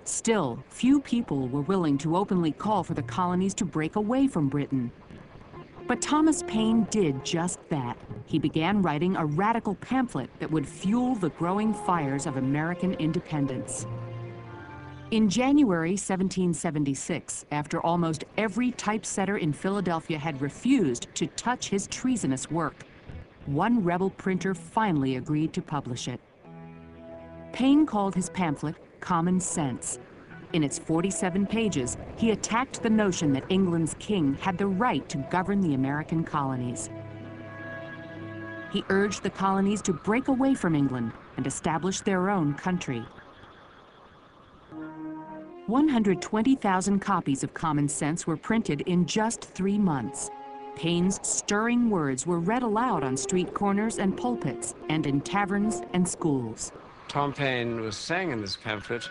Still, few people were willing to openly call for the colonies to break away from Britain. But Thomas Paine did just that. He began writing a radical pamphlet that would fuel the growing fires of American independence. In January 1776, after almost every typesetter in Philadelphia had refused to touch his treasonous work, one rebel printer finally agreed to publish it. Paine called his pamphlet Common Sense. In its 47 pages, he attacked the notion that England's king had the right to govern the American colonies. He urged the colonies to break away from England and establish their own country. 120,000 copies of Common Sense were printed in just 3 months. Paine's stirring words were read aloud on street corners and pulpits, and in taverns and schools. Tom Paine was saying in this pamphlet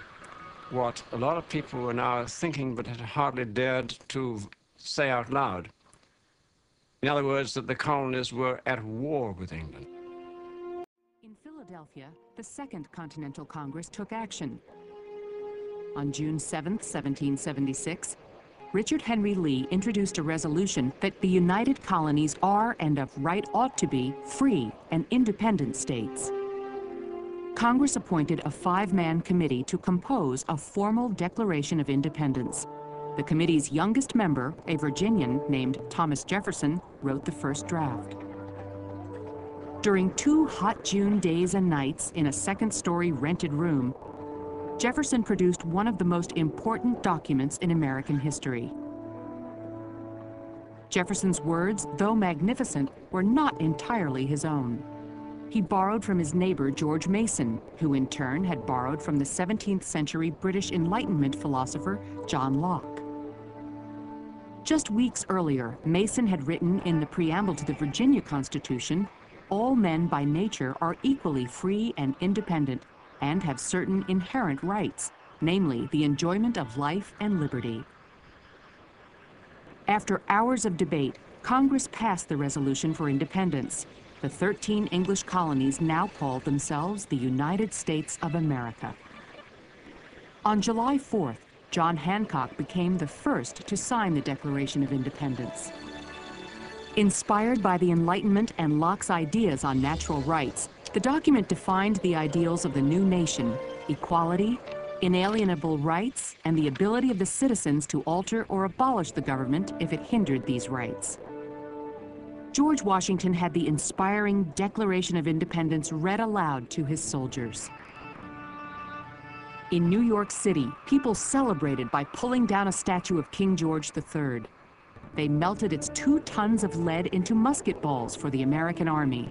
what a lot of people were now thinking but had hardly dared to say out loud. In other words, that the colonies were at war with England. In Philadelphia, the Second Continental Congress took action. On June 7, 1776, Richard Henry Lee introduced a resolution that the United Colonies are and of right ought to be free and independent states. Congress appointed a 5-man committee to compose a formal Declaration of Independence. The committee's youngest member, a Virginian named Thomas Jefferson, wrote the first draft. During 2 hot June days and nights in a second-story rented room, Jefferson produced one of the most important documents in American history. Jefferson's words, though magnificent, were not entirely his own. He borrowed from his neighbor George Mason, who in turn had borrowed from the 17th century British Enlightenment philosopher John Locke. Just weeks earlier, Mason had written in the preamble to the Virginia Constitution, "All men by nature are equally free and independent and have certain inherent rights, namely the enjoyment of life and liberty." After hours of debate, Congress passed the resolution for independence. The 13 English colonies now called themselves the United States of America. On July 4th, John Hancock became the first to sign the Declaration of Independence. Inspired by the Enlightenment and Locke's ideas on natural rights, the document defined the ideals of the new nation: equality, inalienable rights, and the ability of the citizens to alter or abolish the government if it hindered these rights. George Washington had the inspiring Declaration of Independence read aloud to his soldiers. In New York City, people celebrated by pulling down a statue of King George III. They melted its 2 tons of lead into musket balls for the American Army.